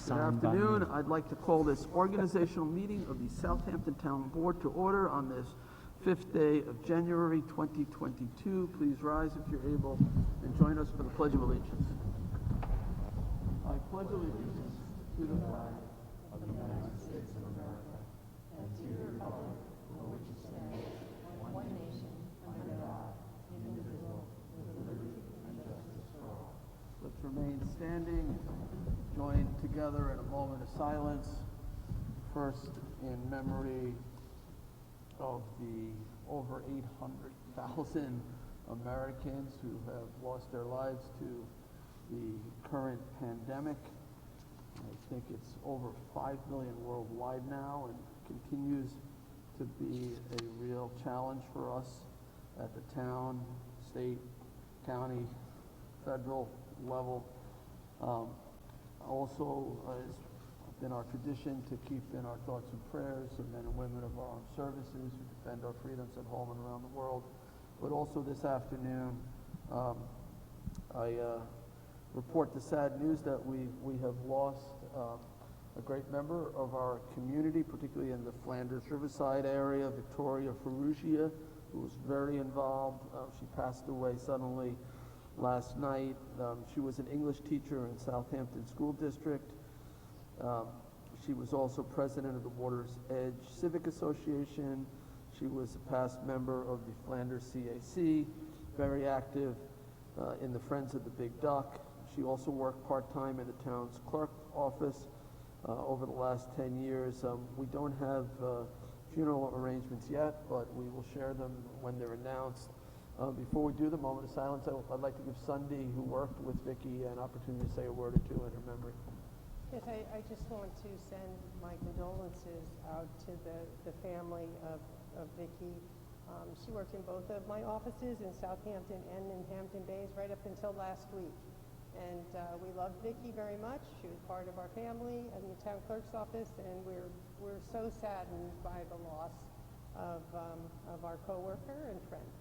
signed by me. Good afternoon. I'd like to call this organizational meeting of the Southampton Town Board to order on this 5th day of January 2022. Please rise if you're able and join us for the Pledge of Allegiance. I pledge allegiance to the flag of the United States of America and to the republic for which it stands, one nation, under God, indivisible, with liberty and justice for all. Let's remain standing, join together in a moment of silence, first in memory of the over 800,000 Americans who have lost their lives to the current pandemic. I think it's over 5 million worldwide now and continues to be a real challenge for us at the town, state, county, federal level. Also, it's been our tradition to keep in our thoughts and prayers the men and women of our armed services who defend our freedoms at home and around the world. But also this afternoon, I report the sad news that we have lost a great member of our community, particularly in the Flanders Riverside area, Victoria Ferrugia, who was very involved. She passed away suddenly last night. She was an English teacher in Southampton School District. She was also president of the Water's Edge Civic Association. She was a past member of the Flanders CAC, very active in the Friends of the Big Duck. She also worked part-time in the town's clerk office over the last 10 years. We don't have funeral arrangements yet, but we will share them when they're announced. Before we do the moment of silence, I'd like to give Sunday, who worked with Vicki, an opportunity to say a word or two in her memory. Yes, I just want to send my condolences out to the family of Vicki. She worked in both of my offices in Southampton and in Hampton Bays right up until last week. And we loved Vicki very much. She was part of our family in the town clerk's office, and we're so saddened by the loss of our coworker and friend.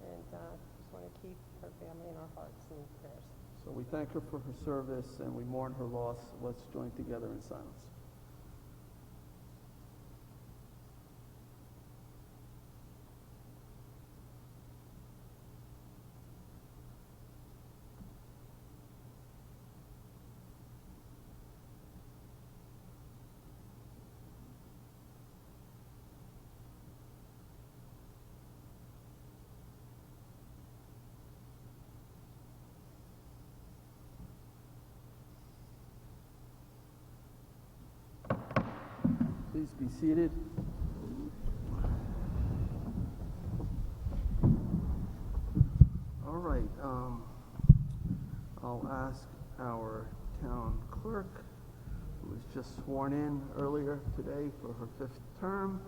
And just want to keep her family in our hearts and prayers. So we thank her for her service and we mourn her loss. Let's join together in silence. Please be seated. All right. I'll ask our town clerk, who was just sworn in earlier today for her 5th term,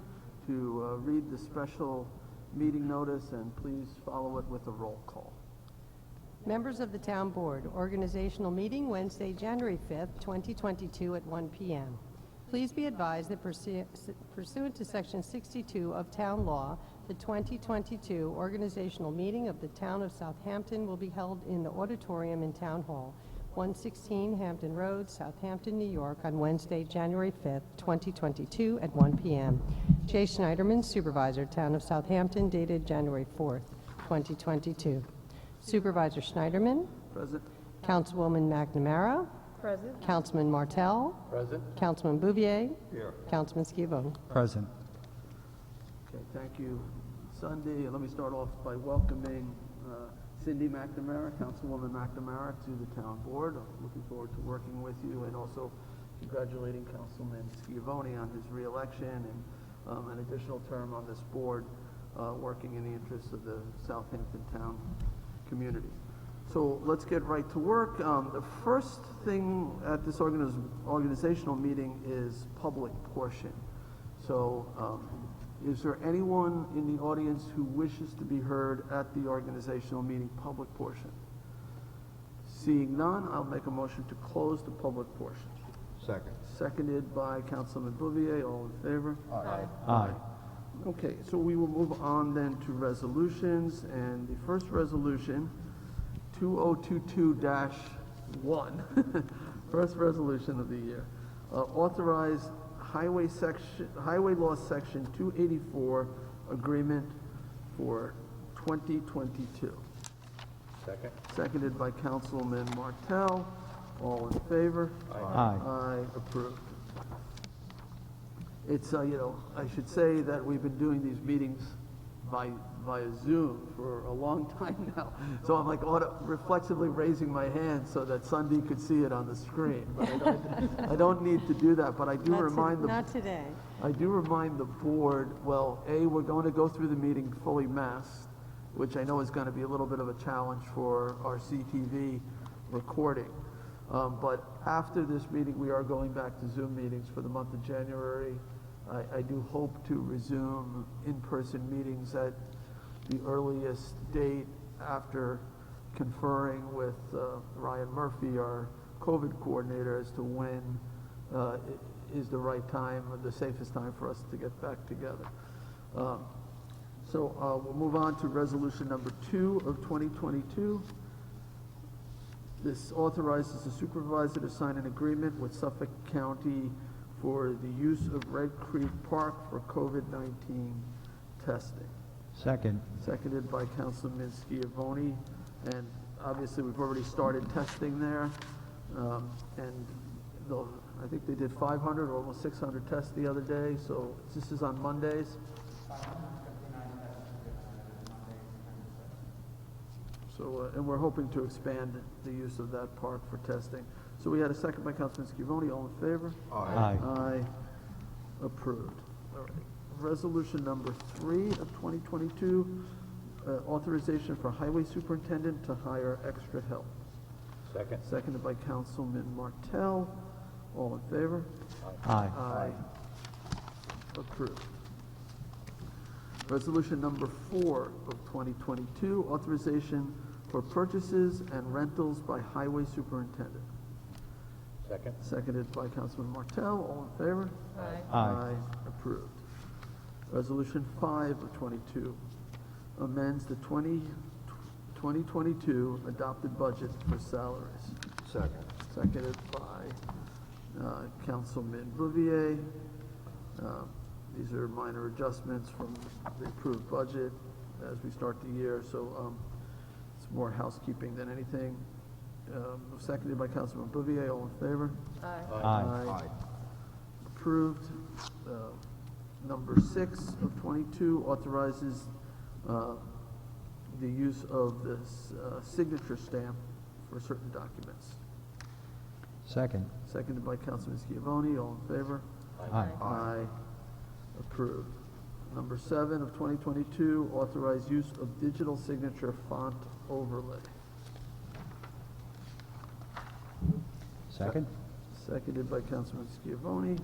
to read the special meeting notice, and please follow it with a roll call. Members of the Town Board, organizational meeting Wednesday, January 5th, 2022 at 1 p.m. Please be advised that pursuant to Section 62 of Town Law, the 2022 organizational meeting of the Town of Southampton will be held in the auditorium in Town Hall, 116 Hampton Road, Southampton, New York, on Wednesday, January 5th, 2022 at 1 p.m. Jay Schneiderman, Supervisor, Town of Southampton, dated January 4th, 2022. Supervisor Schneiderman. Present. Councilwoman McNamara. Present. Councilman Martell. Present. Councilman Bouvier. Here. Councilman Schiavone. Present. Okay, thank you, Sunday. Let me start off by welcoming Cindy McNamara, Councilwoman McNamara, to the town board. I'm looking forward to working with you, and also congratulating Councilman Schiavone on his re-election and an additional term on this board, working in the interests of the Southampton town community. So let's get right to work. The first thing at this organizational meeting is public portion. So is there anyone in the audience who wishes to be heard at the organizational meeting public portion? Seeing none, I'll make a motion to close the public portion. Second. Seconded by Councilman Bouvier. All in favor? Aye. Aye. Okay, so we will move on then to resolutions, and the first resolution, 2022-3, one. First resolution of the year. Authorize Highway Law Section 284 agreement for 2022. Second. Seconded by Councilman Martell. All in favor? Aye. Aye, approved. It's, I should say that we've been doing these meetings via Zoom for a long time now. So I'm like reflexively raising my hand so that Sunday could see it on the screen. But I don't need to do that, but I do remind the... Not today. I do remind the board, well, we're going to go through the meeting fully masked, which I know is going to be a little bit of a challenge for our CTV recording. But after this meeting, we are going back to Zoom meetings for the month of January. I do hope to resume in-person meetings at the earliest date after conferring with Ryan Murphy, our COVID coordinator, as to when is the right time, or the safest time for us to get back together. So we'll move on to resolution number 2 of 2022. This authorizes the supervisor to sign an agreement with Suffolk County for the use of Red Creek Park for COVID-19 testing. Second. Seconded by Councilman Schiavone, and obviously we've already started testing there, and I think they did 500 or almost 600 tests the other day, so this is on Mondays. So, and we're hoping to expand the use of that park for testing. So we had a second by Councilman Schiavone. All in favor? Aye. Aye. Approved. All right. Resolution number 3 of 2022, authorization for highway superintendent to hire extra help. Second. Seconded by Councilman Martell. All in favor? Aye. Aye. Approved. Resolution number 4 of 2022, authorization for purchases and rentals by highway superintendent. Second. Seconded by Councilman Martell. All in favor? Aye. Approved. Resolution 5 of 22 amends the 2022 adopted budget for salaries. Second. Seconded by Councilman Bouvier. These are minor adjustments from the approved budget as we start the year, so it's more housekeeping than anything. Seconded by Councilman Bouvier. All in favor? Aye. Approved. Number 6 of 22 authorizes the use of this signature stamp for certain documents. Second. Seconded by Councilman Schiavone. All in favor? Aye. Aye. Approved. Number 7 of 2022, authorize use of digital signature font overlay. Second. Seconded by Councilman Schiavone.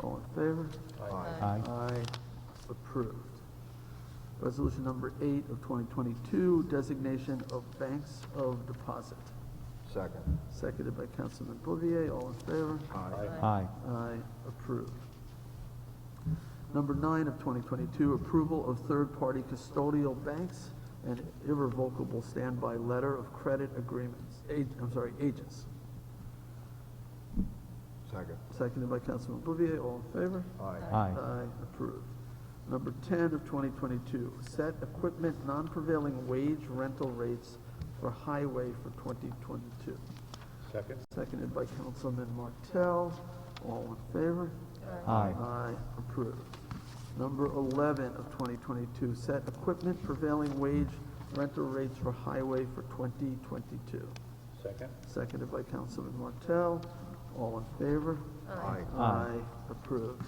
All in favor? Aye. Aye. Approved. Resolution number 8 of 2022, designation of banks of deposit. Second. Seconded by Councilman Bouvier. All in favor? Aye. Aye. Approved. Number 9 of 2022, approval of third-party custodial banks and irrevocable standby letter of credit agreements, agents. Second. Seconded by Councilman Bouvier. All in favor? Aye. Aye. Approved. Number 10 of 2022, set equipment non-prevailing wage rental rates for highway for 2022. Second. Seconded by Councilman Martell. All in favor? Aye. Aye. Approved. Number 11 of 2022, set equipment prevailing wage rental rates for highway for 2022. Second. Seconded by Councilman Martell. All in favor? Aye. Aye. Approved.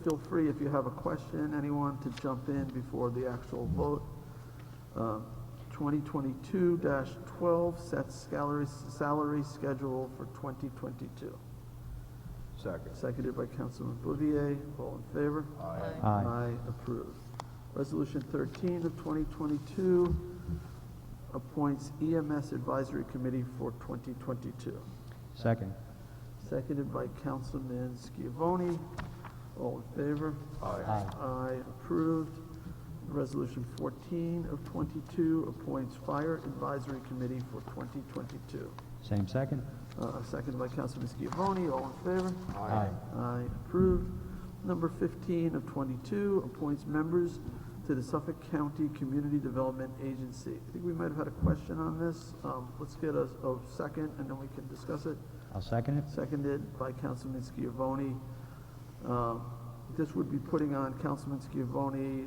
Feel free if you have a question, anyone, to jump in before the actual vote. 2022-12 sets salary schedule for 2022. Second. Seconded by Councilman Bouvier. All in favor? Aye. Aye. Approved. Resolution 13 of 2022 appoints EMS Advisory Committee for 2022. Second. Seconded by Councilman Schiavone. All in favor? Aye. Aye. Aye. Approved. Resolution 14 of 22 appoints Fire Advisory Committee for 2022. Same second. Seconded by Councilman Schiavone. All in favor? Aye. Aye, approved. Number 15 of 22 appoints members to the Suffolk County Community Development Agency. I think we might have had a question on this. Let's get a second, and then we can discuss it. I'll second it. Seconded by Councilman Schiavone. This would be putting on Councilman Schiavone,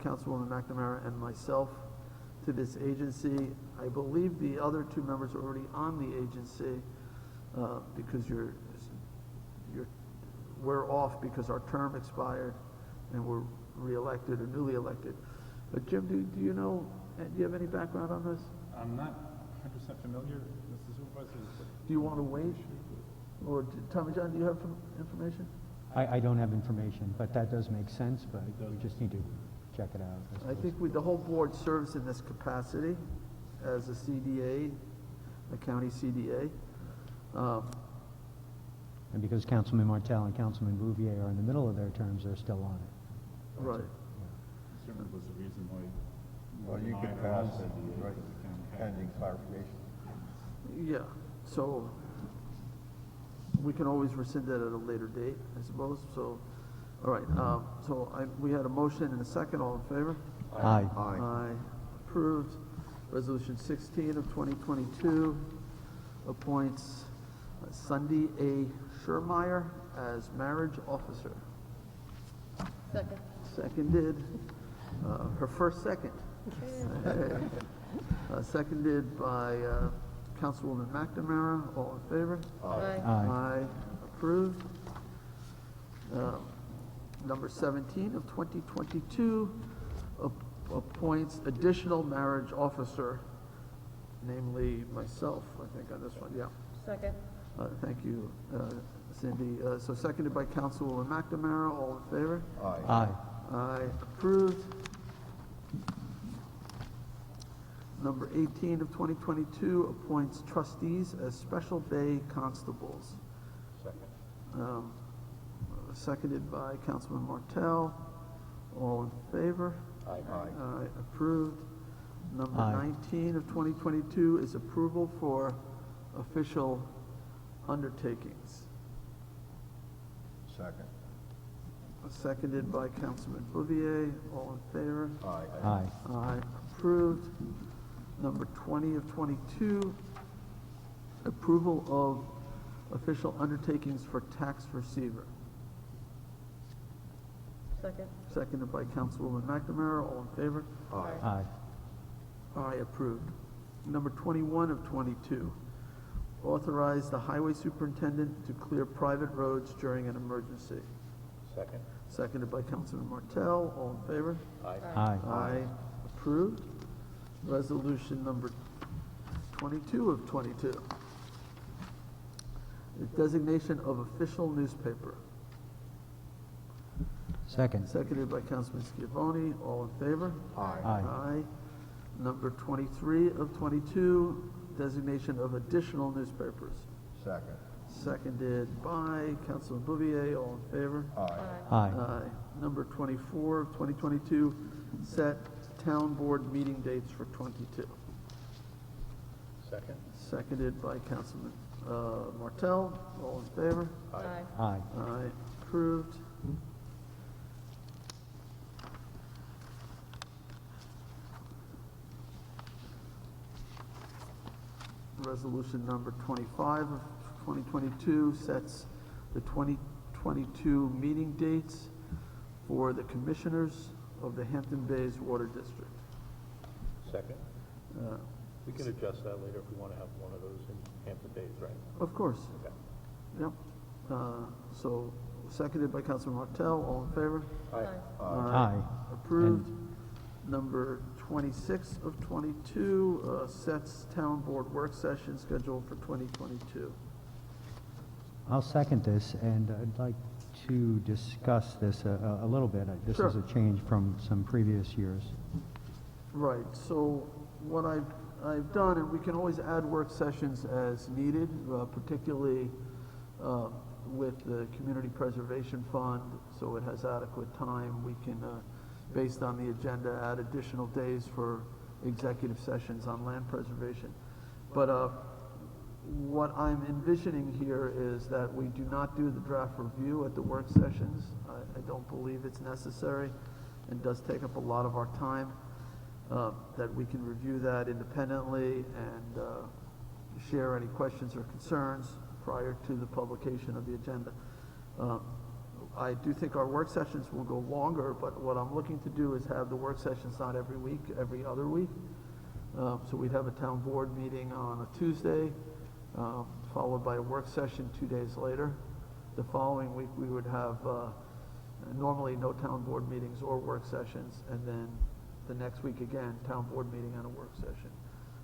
Councilwoman McNamara, and myself to this agency. I believe the other two members are already on the agency because we're off because our term expired and we're re-elected or newly elected. But Jim, do you know, do you have any background on this? I'm not 100% familiar, Mr. Supervisor. Do you want to wait? Or Tommy John, do you have information? I don't have information, but that does make sense, but we just need to check it out. I think the whole board serves in this capacity as a CDA, a county CDA. And because Councilman Martell and Councilman Bouvier are in the middle of their terms, they're still on it. Right. Certainly was the reason why. Well, you could Mine pass also it, the- right, the county had- pending clarification. Yeah, so we can always rescind that at a later date, I suppose. So, all right, we had a motion and a second. All in favor? Aye. Aye. Approved. Resolution 16 of 2022 appoints Sunday A. Schermeyer as marriage officer. Second. Seconded, her first second. Seconded by Councilwoman McNamara. All in favor? Aye. Aye. Approved. Number 17 of 2022 appoints additional marriage officer, namely myself, I think, on this one, yeah. Second. Thank you, Cindy. So seconded by Councilwoman McNamara. All in favor? Aye. Aye. Aye. Approved. Number 18 of 2022 appoints trustees as Special Bay Constables. Second. Seconded by Councilman Martell. All in favor? Aye. Aye. Approved. Number Aye. 19 of 2022 is approval for official undertakings. Second. Seconded by Councilman Bouvier. All in favor? Aye. Aye. Aye. Approved. Number 20 of 22, approval of official undertakings for tax receiver. Second. Seconded by Councilwoman McNamara. All in favor? Aye. Aye. Aye. Approved. Number 21 of 22, authorize the highway superintendent to clear private roads during an emergency. Second. Seconded by Councilman Martell. All in favor? Aye. Aye. Aye. Approved. Resolution number 22 of 22. The designation of official newspaper. Second. Seconded by Councilman Schiavone. All in favor? Aye. Aye. Aye. Number 23 of 22, designation of additional newspapers. Second. Seconded by Councilman Bouvier. All in favor? Aye. Aye. Aye. Number 24 of 2022, set town board meeting dates for 22. Second. Seconded by Councilman Martell. All in favor? Aye. Aye. Aye. Approved. Resolution number 25 of 2022 sets the 2022 meeting dates for the commissioners of the Hampton Bays Water District. Second. Uh, We can adjust that later if we want to have one of those in Hampton Bays, right? Of course. Okay. Yep. So seconded by Councilman Martell. All in favor? Aye. Aye. Approved. Number 26 of 22 sets town board work session scheduled for 2022. I'll second this, and I'd like to discuss this a little bit. This is Sure. a change from some previous years. Right, so what I've done, and we can always add work sessions as needed, particularly with the Community Preservation Fund, so it has adequate time. We can based on the agenda, add additional days for executive sessions on land preservation. But what I'm envisioning here is that we do not do the draft review at the work sessions. I don't believe it's necessary and does take up a lot of our time, that we can review that independently and share any questions or concerns prior to the publication of the agenda. I do think our work sessions will go longer, but what I'm looking to do is have the work sessions not every week, every other week. So we'd have a town board meeting on a Tuesday, followed by a work session 2 days later. The following week, we would have normally no town board meetings or work sessions, and then the next week again, town board meeting and a work session.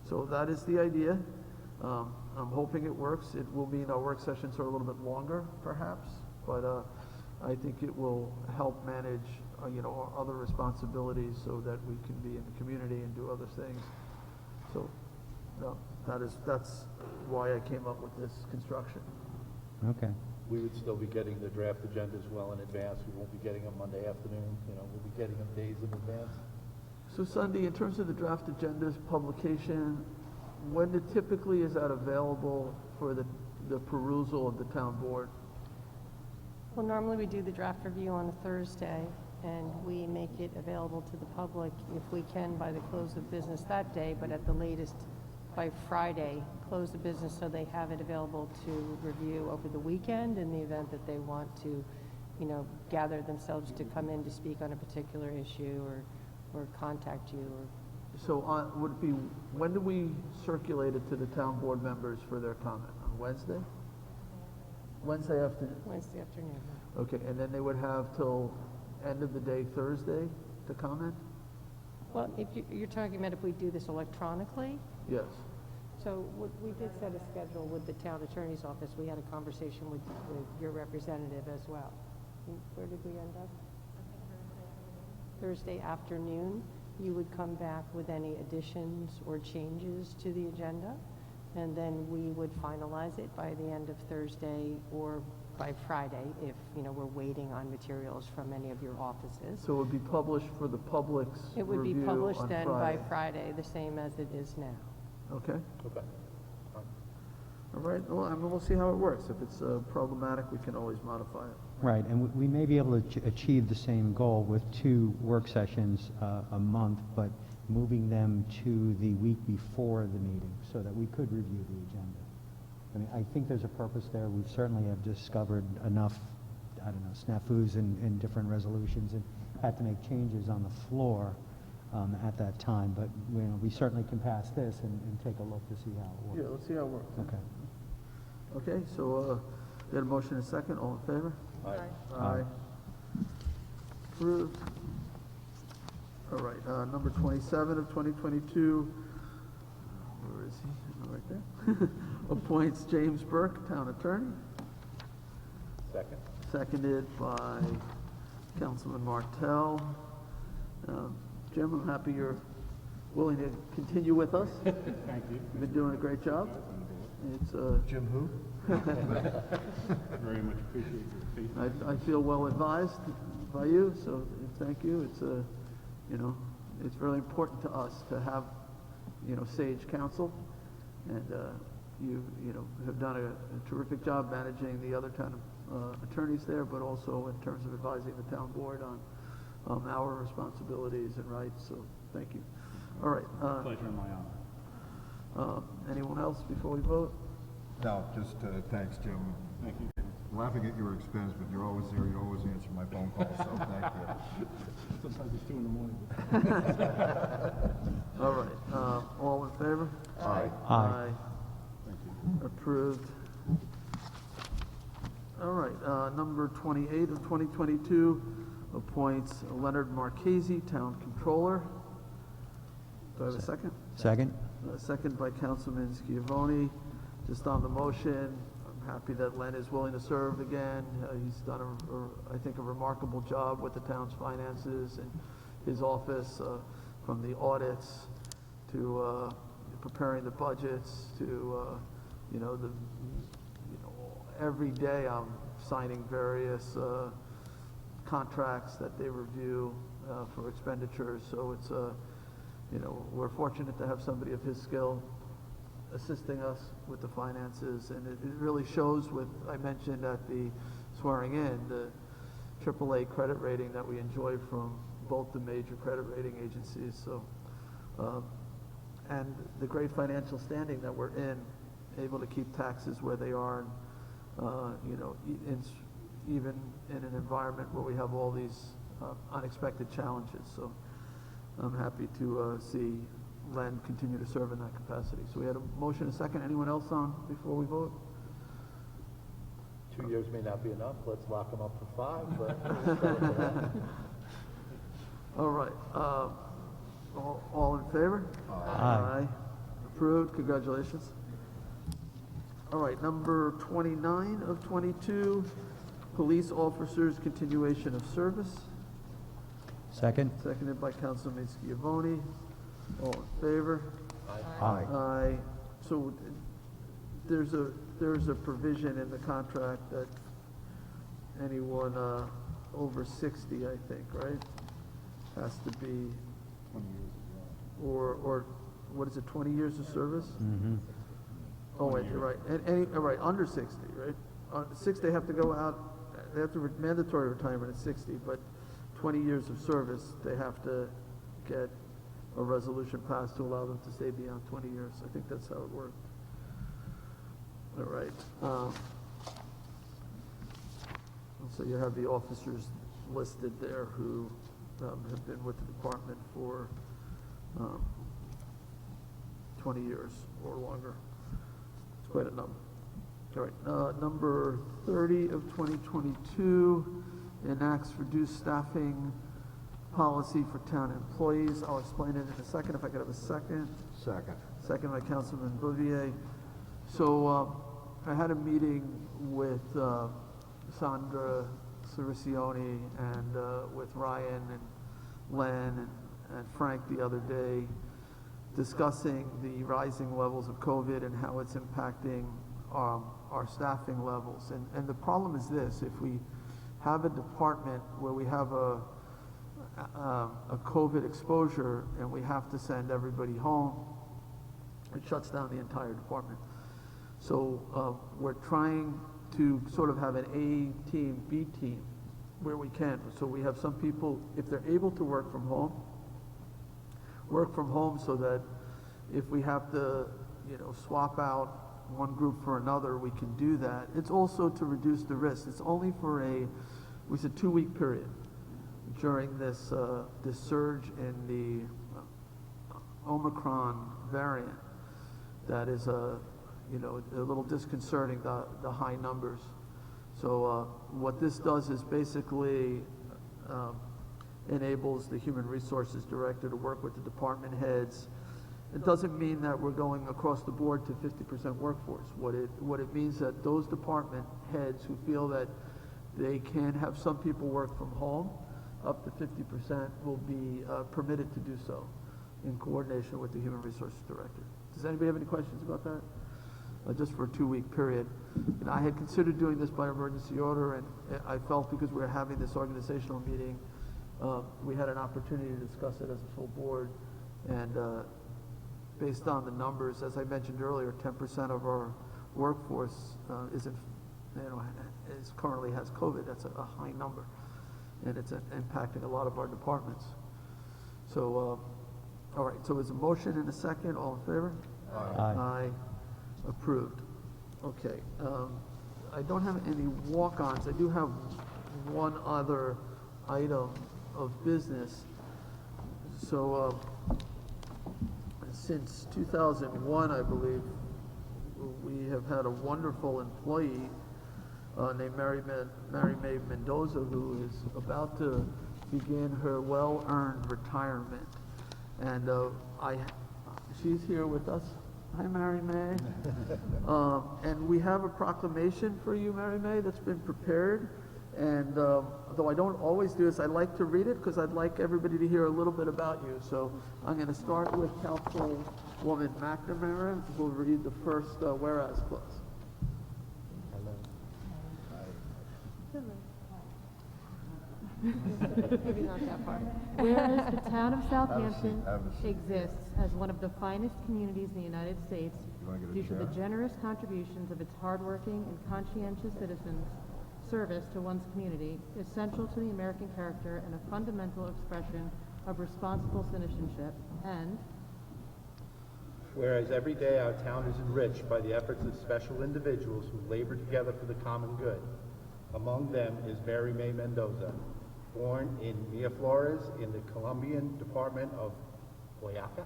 So that is the idea. I'm hoping it works. It will mean our work sessions are a little bit longer, perhaps, but I think it will help manage, our other responsibilities so that we can be in the community and do other things. So that's why I came up with this construction. Okay. We would still be getting the draft agendas well in advance. We won't be getting them Monday afternoon, we'll be getting them days in advance. So Sunday, in terms of the draft agendas publication, when typically is that available for the perusal of the town board? Well, normally we do the draft review on a Thursday, and we make it available to the public if we can by the close of business that day, but at the latest by Friday, close the business so they have it available to review over the weekend in the event that they want to, gather themselves to come in to speak on a particular issue or contact you. So would it be, when do we circulate it to the town board members for their comment? On Wednesday? Wednesday afternoon? Wednesday afternoon. Okay, and then they would have till end of the day Thursday to comment? Well, if you're talking about if we do this electronically, Yes. so we did set a schedule with the town attorney's office. We had a conversation with your representative as well. Where did we end up? Thursday afternoon, you would come back with any additions or changes to the agenda, and then we would finalize it by the end of Thursday or by Friday if, we're waiting on materials from any of your offices. So it would be published for the public's review It would be published on then Friday. by Friday, the same as it is now. Okay. Okay. All right. Well, we'll see how it works. If it's problematic, we can always modify it. Right, and we may be able to achieve the same goal with 2 work sessions a month, but moving them to the week before the meeting so that we could review the agenda. I mean, I think there's a purpose there. We certainly have discovered enough, snafus in different resolutions and had to make changes on the floor at that time. But, we certainly can pass this and take a look to see how it works. Yeah, let's see how it works. Okay. Okay, so we had a motion and a second. All in favor? Aye. Aye. Approved. All right, number 27 of 2022. Where is he? Oh, right there. Appoints James Burke, town attorney. Second. Seconded by Councilman Martell. Jim, I'm happy you're willing to continue with us. Thank you. You've been doing a great job. It's Jim who? Very much appreciate your faith. I feel well advised by you, so thank you. It's it's really important to us to have, sage counsel, and you have done a terrific job managing the other town attorneys there, but also in terms of advising the town board on our responsibilities and rights. So thank you. All right. Pleasure and my honor. Anyone else before we vote? No, just thanks, Jim. Thank you. Laughing at your expense, but you're always there, you always answer my phone calls, so thank you. Sometimes it's 2 in the morning. All right. All in favor? Aye. Aye. Thank you. Approved. All right, number 28 of 2022 appoints Leonard Marchese, Town Controller. Do I have a second? Second? Second by Councilman Schiavone. Just on the motion, I'm happy that Len is willing to serve again. He's done, I think, a remarkable job with the town's finances and his office, from the audits to preparing the budgets to, every day I'm signing various contracts that they review. for expenditures. So it's, you know, we're fortunate to have somebody of his skill assisting us with the finances, and it really shows with, I mentioned at the swearing in, the AAA credit rating that we enjoy from both the major credit rating agencies. So, and the great financial standing that we're in, able to keep taxes where they are, and, you know, even in an environment where we have all these unexpected challenges. So I'm happy to see Len continue to serve in that capacity. So we had a motion and a second. Anyone else on before we vote? 2 years may not be enough, let's lock them up for 5, but we'll start with that. All right, all in favor? Aye. Approved, congratulations. All right, number 29 of 22, police officers continuation of service. Second? Seconded by Councilman Schiavone. All in favor? Aye. Aye. So there's a provision in the contract that anyone over 60, I think, right, has to be, 20 years ago. or what is it, 20 years of service? Mm-hmm. Oh, wait, you're right. And all right, under 60, right? 6, they have to go out, they have to, mandatory retirement at 60, but 20 years of service, they have to get a resolution passed to allow them to stay beyond 20 years. I think that's how it worked. All right. So you have the officers listed there who have been with the department for 20 years or longer. It's quite a number. All right, number 30 of 2022 enacts reduced staffing policy for town employees. I'll explain it in a second, if I could have a second. Second. Second by Councilman Bouvier. So I had a meeting with Sandra Cericione and with Ryan and Len and Frank the other day, discussing the rising levels of COVID and how it's impacting our staffing levels. And the problem is this: if we have a department where we have a COVID exposure and we have to send everybody home, it shuts down the entire department. So we're trying to sort of have an A team, B team, where we can. So we have some people, if they're able to work from home so that if we have to, you know, swap out one group for another, we can do that. It's also to reduce the risk. It's only for a 2-week period during this this surge in the Omicron variant that is a little disconcerting, the high numbers. So what this does is basically enables the Human Resources Director to work with the department heads. It doesn't mean that we're going across the board to 50% workforce. What it means that those department heads who feel that they can have some people work from home, up to 50% will be permitted to do so in coordination with the Human Resources Director. Does anybody have any questions about that? Just for a 2-week period. And I had considered doing this by emergency order, and I felt because we were having this organizational meeting, we had an opportunity to discuss it as a full board. And based on the numbers, as I mentioned earlier, 10% of our workforce currently has COVID. That's a high number, and it's impacting a lot of our departments. So, all right. So, there's a motion and a second. All in favor? Aye. Aye. Approved. Okay. I don't have any walk-ons. I do have one other item of business. So, since 2001, I believe, we have had a wonderful employee named Mary Mae Mendoza, who is about to begin her well-earned retirement. And she's here with us. Hi, Mary Mae. And we have a proclamation for you, Mary Mae, that's been prepared. And though I don't always do this, I like to read it because I'd like everybody to hear a little bit about you. So I'm going to start with Councilwoman McNamara, who will read the first whereas clause. Maybe not that far. Whereas the town of Southampton Have a seat. exists as one of the finest communities in the United States You wanna get a due to the chair? generous contributions of its hardworking and conscientious citizens, service to one's community is central to the American character and a fundamental expression of responsible citizenship. And Whereas every day our town is enriched by the efforts of special individuals who labor together for the common good. Among them is Mary May Mendoza, born in Miraflores in the Colombian department of Boyaca.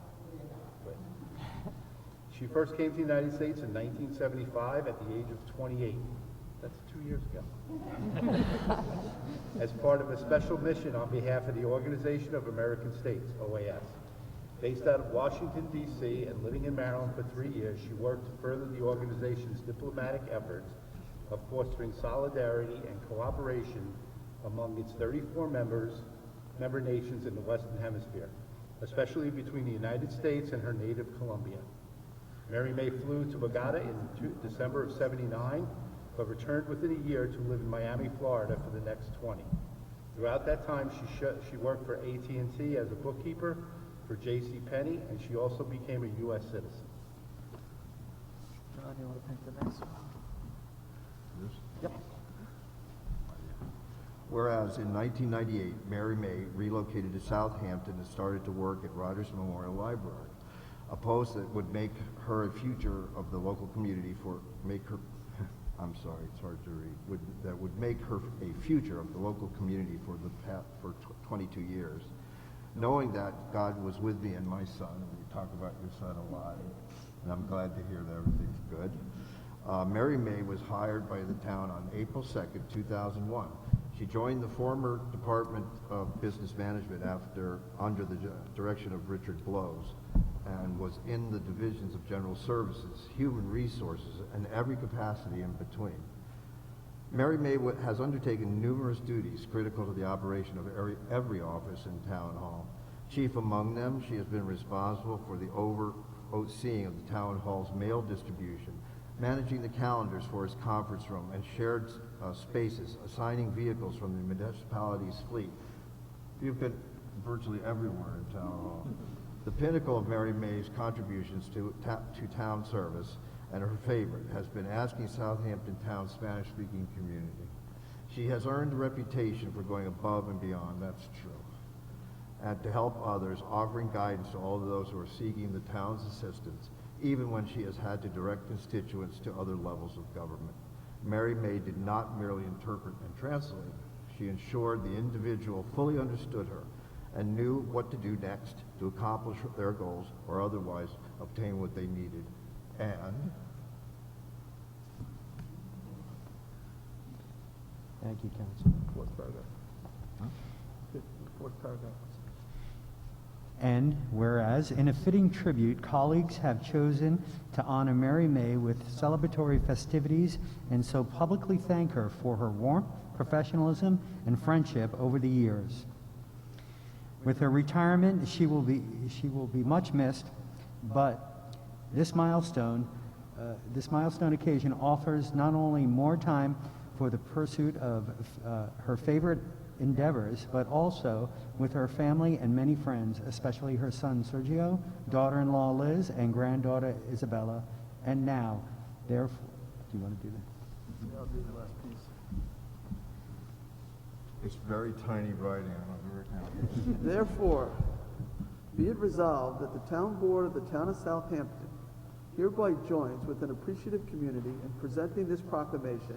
She first came to the United States in 1975 at the age of 28. That's 2 years ago. As part of a special mission on behalf of the Organization of American States, OAS. Based out of Washington, D.C., and living in Maryland for 3 years, she worked to further the organization's diplomatic efforts of fostering solidarity and cooperation among its 34 member nations in the Western Hemisphere, especially between the United States and her native Colombia. Mary May flew to Bogota in December of '79, but returned within a year to live in Miami, Florida for the next 20. Throughout that time, she worked for AT&T as a bookkeeper for J.C. Penney, and she also became a U.S. citizen. John, you want to pick the next one? This? Yep. Whereas in 1998, Mary May relocated to Southampton and started to work at Rogers Memorial Library, a post that would make her a future of the local community I'm sorry, it's hard to read, that would make her a future of the local community for 22 years. Knowing that God was with me and my son, and we talk about your son a lot, and I'm glad to hear that everything's good. Mary May was hired by the town on April 2nd, 2001. She joined the former Department of Business Management under the direction of Richard Blows, and was in the divisions of General Services, Human Resources, and every capacity in between. Mary May has undertaken numerous duties critical to the operation of every office in Town Hall. Chief among them, she has been responsible for the overseeing of the Town Hall's mail distribution, managing the calendars for its conference room and shared spaces, assigning vehicles from the municipality's fleet. You've been virtually everywhere in Town Hall. The pinnacle of Mary May's contributions to town service, and her favorite, has been asking Southampton Town's Spanish-speaking community. She has earned a reputation for going above and beyond, that's true, and to help others, offering guidance to all of those who are seeking the town's assistance, even when she has had to direct constituents to other levels of government. Mary May did not merely interpret and translate. She ensured the individual fully understood her and knew what to do next to accomplish their goals or otherwise obtain what they needed. And Thank you, Councilman. Fourth paragraph. Fourth paragraph. And whereas, in a fitting tribute, colleagues have chosen to honor Mary May with celebratory festivities and so publicly thank her for her warmth, professionalism, and friendship over the years. With her retirement, she will be much missed, but this milestone occasion offers not only more time for the pursuit of her favorite endeavors, but also with her family and many friends, especially her son Sergio, daughter-in-law Liz, and granddaughter Isabella. And now, therefore, do you want to do that? I'll do the last piece. it's very tiny writing, I don't know if you recognize. Therefore, be it resolved that the town board of the town of Southampton hereby joins with an appreciative community in presenting this proclamation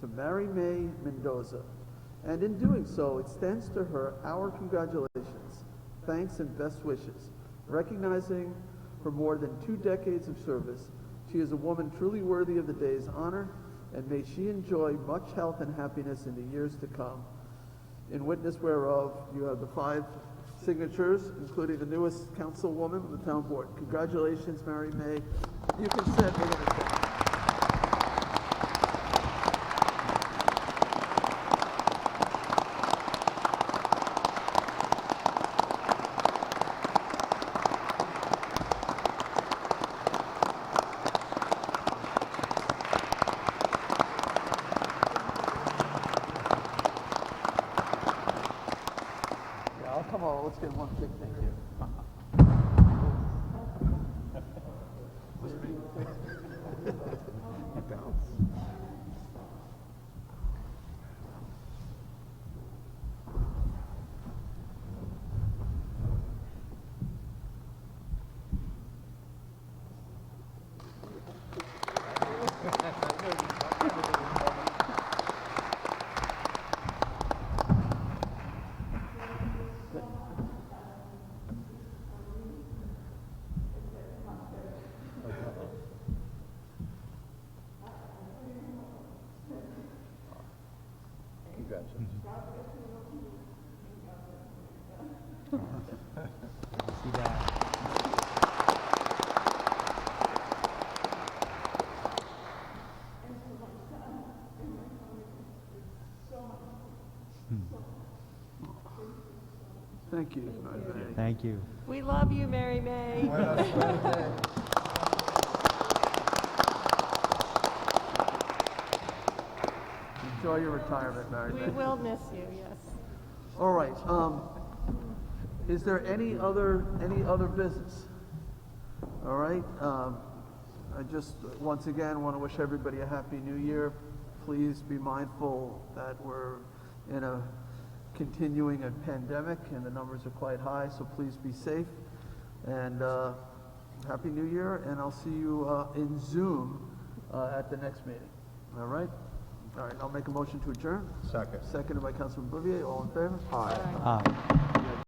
to Mary May Mendoza, and in doing so extends to her our congratulations, thanks, and best wishes. Recognizing her more than 2 decades of service, she is a woman truly worthy of the day's honor, and may she enjoy much health and happiness in the years to come. In witness whereof, you have the 5 signatures, including the newest councilwoman of the town board. Congratulations, Mary May. You can sit. We're gonna sit. let's get one big thank you. Congratulations. See that? Thank you. Mary May. Thank you. We love you, Mary May. Enjoy your retirement, Mary We May. will miss you, yes. All right, is there any other business? All right, I just, once again, want to wish everybody a happy new year. Please be mindful that we're in a continuing a pandemic and the numbers are quite high, so please be safe. And happy new year, and I'll see you in Zoom at the next meeting. All right? All right, I'll make a motion to adjourn. Second. Seconded by Councilman Bouvier. All in favor? Aye. Aye.